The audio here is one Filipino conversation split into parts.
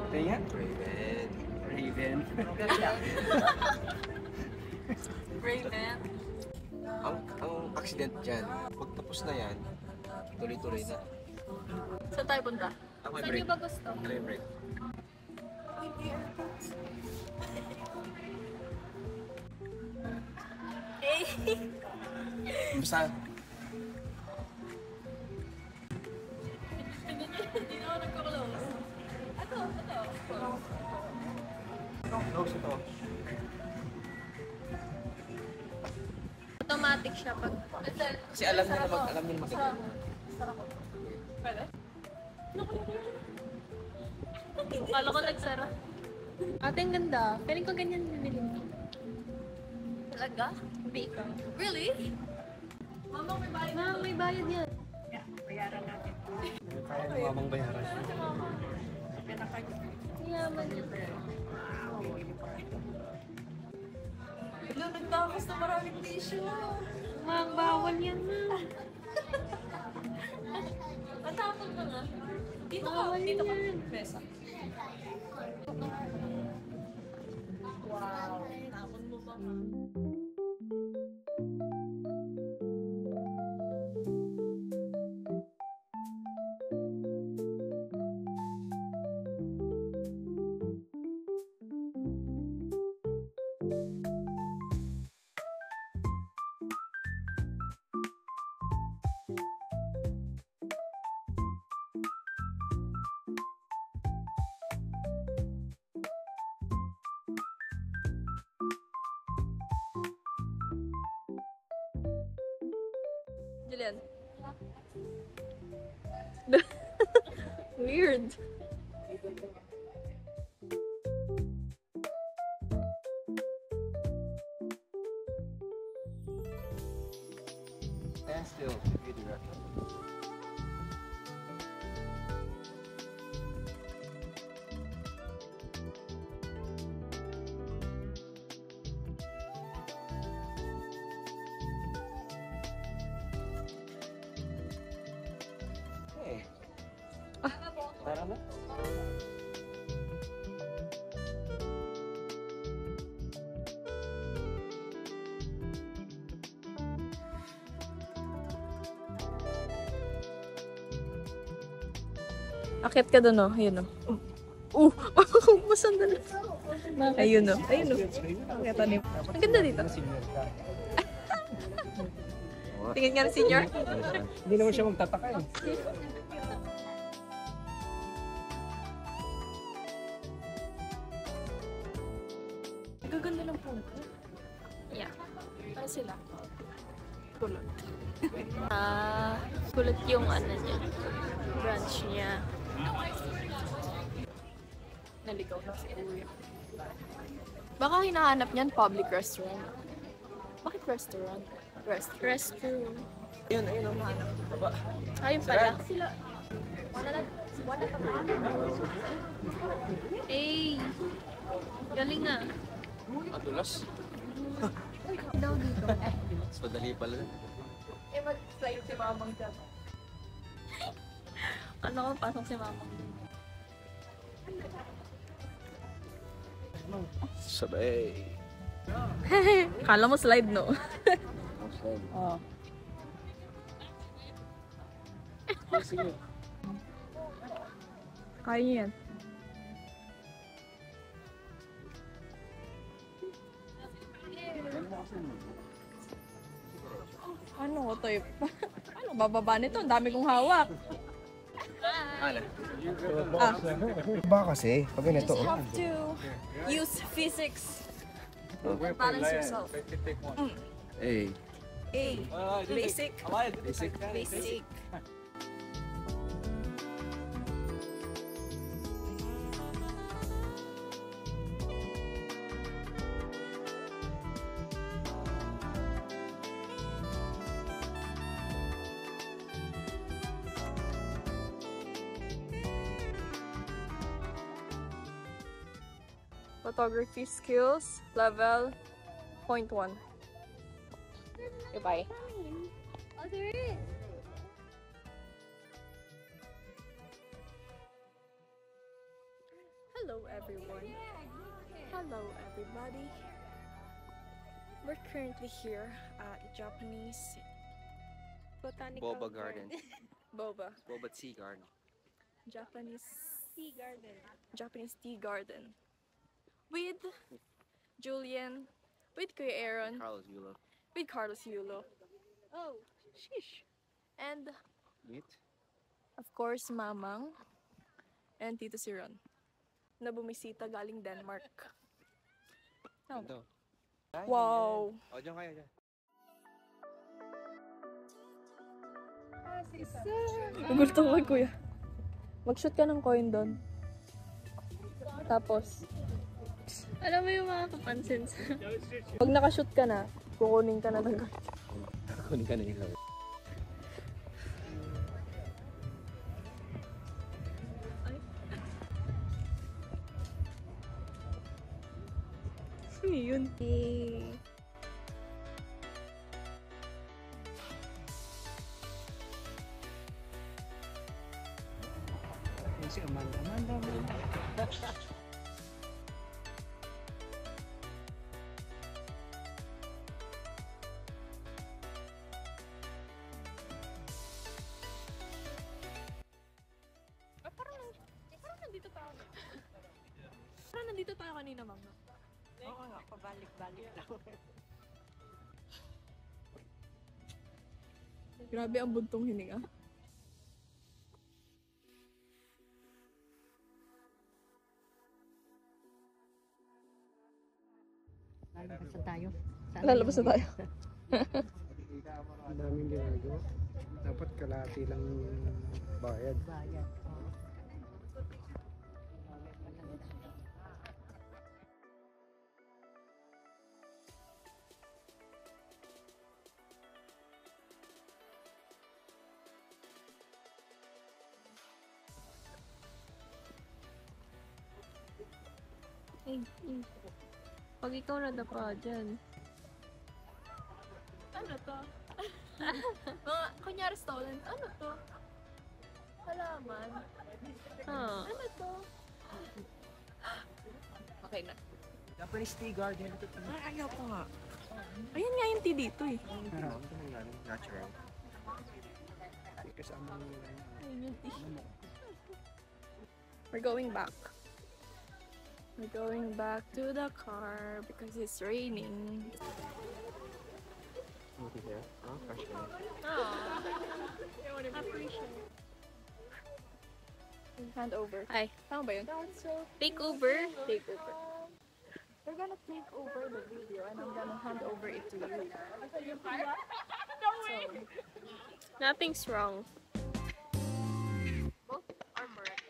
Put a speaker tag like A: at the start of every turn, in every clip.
A: Kaya?
B: Raven.
A: Raven.
C: Raven.
B: Ang accident dyan, pag tapos na yan, tuloy-tuloy na.
C: Saan tayo punta?
B: Ako may
C: Saan
B: break.
C: niyo ba gusto?
B: Ako may break.
C: Eh!
B: Basta,
C: Hindi na ako nagko-close. Ito.
B: close ito.
C: Automatic siya pag...
B: Kasi alam niya na alam niya na maganda.
C: Pwede? Kala ko nagsara. Ate, ang ganda. Feeling ko ganyan binili mo. Talaga? Hindi ikaw. Really? Mama, may bayad. Mama, may bayad yan.
A: Kaya ng mamang bayaran.
C: Yaman yun. Wala, nagtakas na maraming tissue. Mang, bawal yan na. Matapon mo na. Dito ka, dito ka. Besa. Wow. Tapon mo ba? Julian. Weird.
B: Stand still, be direction. Hey. Para mo?
C: Akit ka doon, oh. Ayun, oh. Masandali. Ayun, oh. Ayun, oh. Nakita niyo. Ang ganda dito.
A: Senior ka.
C: Tingin nga ng senior.
A: Hindi naman siya magtataka eh.
C: Gaganda ng punto. Yeah. Ano sila? Kulot. Kulot yung ano niya. Branch niya. Naligaw na si Kuya. Baka hinahanap niyan public restaurant. Bakit restaurant? Restroom.
B: Ayun, ang mahanap. Baba.
C: Ayun pala. Sila. Wala pa ba? Eh. Galing nga.
B: Adulas.
C: Daw dito.
B: Mas madali pala.
C: Eh, mag-slide si mamang dyan. Ano kung pasok si mamang dyan?
B: Sabay.
C: Kala mo slide, no? Oo.
A: Sige.
C: Kaya niya yan. Ano ko to? Ano, bababa nito? Ang dami kong hawak.
B: Ano?
A: Ba kasi? Pag ganito.
C: Just have to use physics. Balance yourself.
B: Hey.
C: A. Basic.
B: Basic.
C: Basic. Photography skills level 0.1. Goodbye.
D: Hello everyone. Hello everybody. We're currently here at Japanese
C: Botanical
B: Boba Garden.
D: boba.
B: Boba Tea Garden.
D: Japanese
C: Tea garden.
D: Japanese tea garden with Julian, with Kuya Aaron,
B: Carlos Yulo.
D: with Carlos Yulo,
C: Oh,
D: sheesh, and
B: Meet.
D: of course Mamang and Tito Siron na bumisita galing Denmark. Oh.
B: Ito.
D: Wow!
B: O, dyan kayo, dyan.
D: Nagulto ko kay Kuya. Mag-shoot ka ng coin doon. Tapos,
C: alam mo yung mga kapansin sa...
D: pag nakashoot ka na, kukunin ka na ng card.
B: Kunin ka na ilaw.
D: Ano yun?
A: Yan si Amanda. Amanda.
D: Parang nandito tayo. Parang nandito tayo kanina, Mama.
E: Oo nga, pabalik-balik lang.
D: Grabe ang buntong hininga.
E: Lalabas na tayo.
D: Lalabas na tayo.
A: Ang daming ginagawa. Dapat kalahati lang bayad.
E: Bayan.
C: Pag ikaw nadapa dyan.
D: Ano to? Mga, kunyari stolen. Ano to? Halaman.
C: Ah.
D: Ano to? Okay na.
A: Japanese tea garden.
B: Ayaw ko nga.
D: Ayan nga yung tea dito eh.
B: Natural.
A: Kasama nila.
D: Ayun yung tea. We're going back. We're going back to the car because it's raining.
B: Okay there. Oh, fresh one.
C: Appreciate.
D: Hand over.
C: Ay,
D: Tama ba yun?
C: take over.
D: Take over. We're gonna take over the video and I'm gonna hand over it to you. So,
C: Nothing's wrong.
D: both are correct.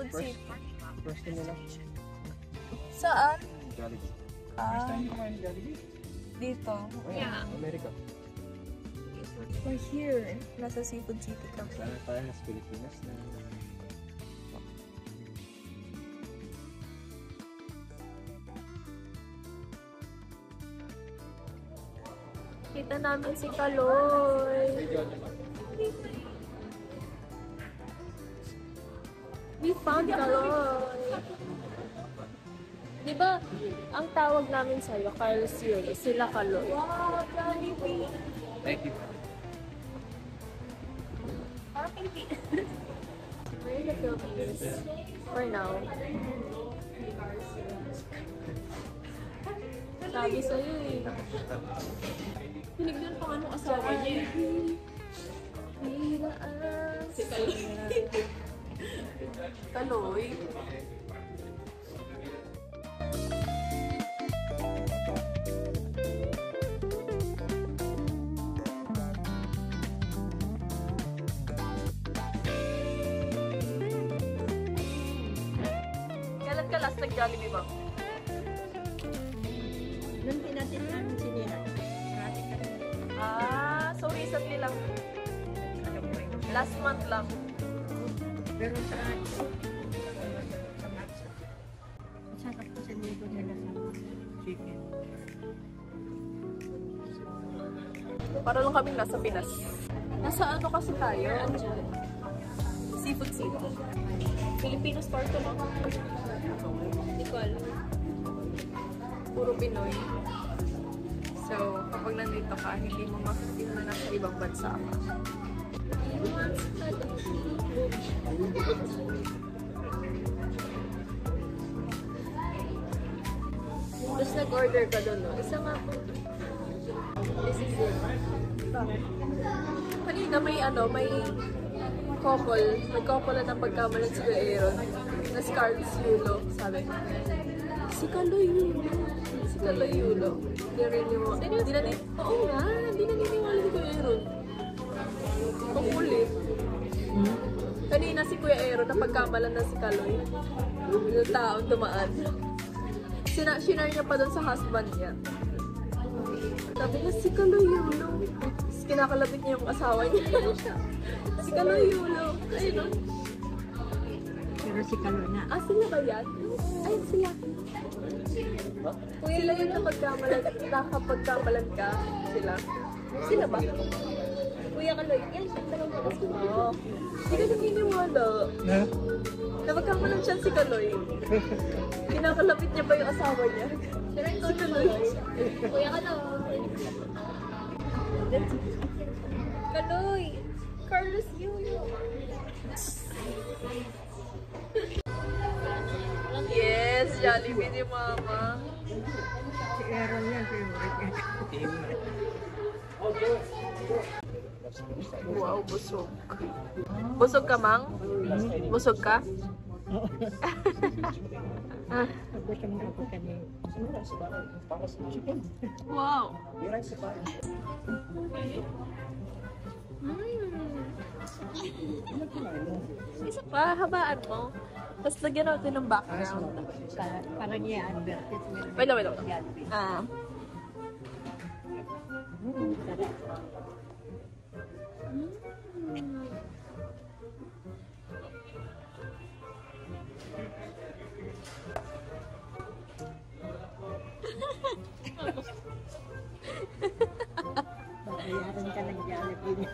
D: Seafood City.
B: First time nila.
D: Saan?
B: Jollibee.
A: First
D: Ah,
A: time ko kumain ng Jollibee.
D: dito.
B: Yeah. America.
D: We're here. Nasa Seafood City kami.
B: Sana tayo sa Pilipinas na.
D: Kita namin si Kaloy. We found Kaloy. Di ba, ang tawag namin sa'yo, Carlos yun, sila Kaloy. Wow, Jollibee!
B: Thank you.
D: Parang Pilipinas. We're in the Philippines. For now. Sabi sa'yo eh. Pinignan pa nga nung asawa niya. Si Kaloy. Kaloy. Kailan ka last nag-Jollibee ba?
E: Nung tinatin namin sinira. Marami ka rin.
D: Ah, so recently lang. Last month lang.
E: Pero sa masarap ko sa nito nila sa chicken.
D: Para lang kaming nasa Pinas. Nasa ano kasi tayo? Seafood City. Filipino store to lang. Hindi ko alam. Puro Pinoy. So, kapag nandito ka, hindi mo makikita na nasa ibang bansa ka. Tapos nag-order ka doon, no? Isa nga po. This is it. Bakit? Kanina may may couple. May couple na ng pagkamalan si Kuya Aaron. Na si Carlos Yulo. Sabi, si Kaloy Yulo. Si Kaloy Yulo. Hindi rin yung... Oo nga, hindi naniniwala si Kuya Aaron. Ang ulit. Kanina si Kuya Aaron na pagkamalan na si Kaloy. Yung taong dumaan. Sinare niya pa doon sa husband niya. Sabi niya, si Kaloy Yulo. Tapos kinakalapit niya yung asawa niya. Si Kaloy Yulo. Ayun o.
E: Pero si Kalo na.
D: Ah, sila ba yan? Ay, sila. Sila yun nakapagkamalan ka. Sila. Sila ba? Kuya Kaloy. Yan, dalawang patas ko. Oo. Hindi ka naniniwala. Napagkamalan siya si Kaloy. Kinakalapit niya pa yung asawa niya. Si Kaloy. Kuya Kaloy. Kaloy. Carlos Yulo. Yes, Jollibee ni Mama.
E: Si Aaron yan, favorite niya.
D: Wow, busog. Busog ka, Mang? Busog ka?
E: Nagutom na ako kanina.
D: Wow. Isa pa, habaan mo. Tapos lagyan natin ng background.
E: Parang i-advertisement.
D: Wait lang. Ah.
E: Sarap. Babayaran ka ng Jollibee.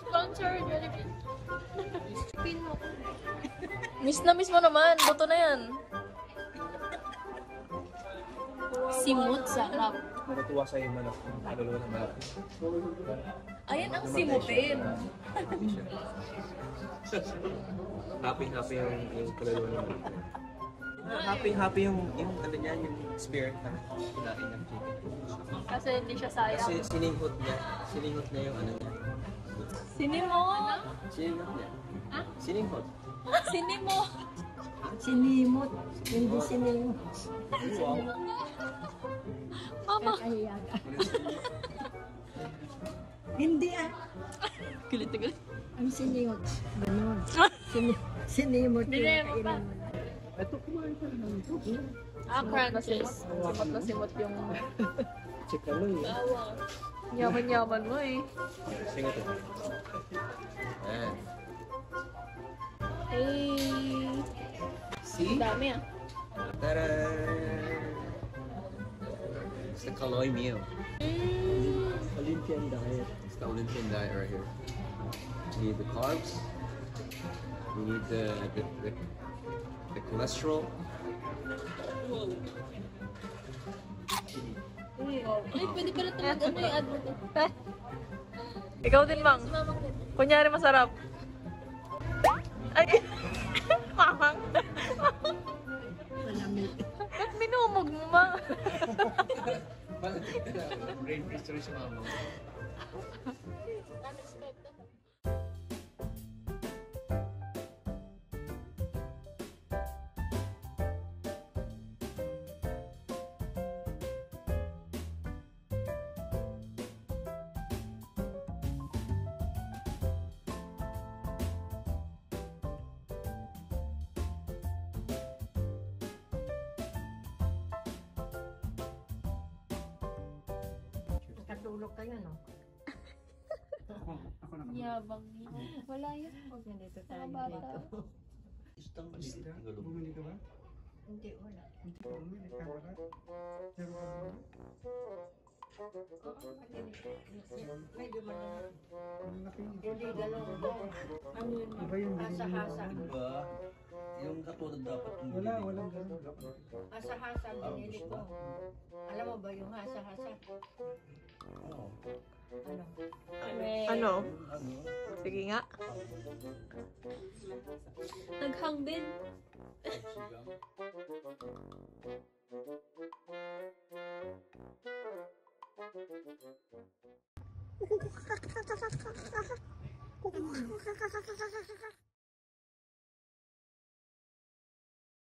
D: Sponsor, Jollibee. Pin mo. Miss na miss mo naman. Buto na yan. Simut, sarap.
B: Natutuwa sa iyo manok. Kaluluwa ng manok.
D: Ayan ang simutin.
B: Happy yung kaluluwa ng manok. Happy yung ano niya, yung spirit na kinain ng chicken.
D: Kasi hindi siya sayang.
B: Kasi sininghot niya yung ano niya.
D: Sinimot.
B: Sininghot niya. Sininghot.
D: Sinimot.
E: Sinimot. Hindi sinimot.
B: Wow.
D: Mama.
E: Kakahiya ka. Hindi ah.
D: Galit na galit.
E: Ang sinimot. Ganon. Sinimot yung
C: Dinemo pa.
E: kainan mo.
A: Ito, kumain ka naman ito.
D: Crunches. Simot na simot yung
A: Chika lang eh.
C: Bawang.
D: yaman-yaman mo eh.
B: Sing ito. Ayan.
D: Hey!
B: See?
D: Dami ah.
B: Ta-da! It's the Kaloy meal.
A: Olympian diet.
B: It's the Olympian diet right here. You need the carbs. You need the cholesterol.
C: Ay, pwede pala talaga ano yung advert.
D: Ikaw din, Mang.
C: Mamang din.
D: Kunyari masarap. Ay! Mamang! Ba't minumog mo, Mang?
B: Brain freeze tuloy si mama.
E: Nakatulog kayo, no?
A: Ako na
C: Yabang niya. Wala yan.
E: Huwag na dito tayo
C: Mga bata.
E: dito.
A: isda. Bumili ka ba?
E: Hindi, wala.
A: Hindi ka bumili ka ba? Pero ka ba?
E: Oo, medyo malaki.
A: Ang laki.
E: Hindi, dalawa ba? Ano yun?
A: Iba yung binili mo.
E: Hasa-hasa.
B: Diba? Yung katulad dapat yung
A: Walang ganun.
E: Hasa-hasa binili ko. Alam mo ba yung hasa-hasa?
B: Oo.
E: Ano?
D: Ano? Sige nga.
C: Naghang din.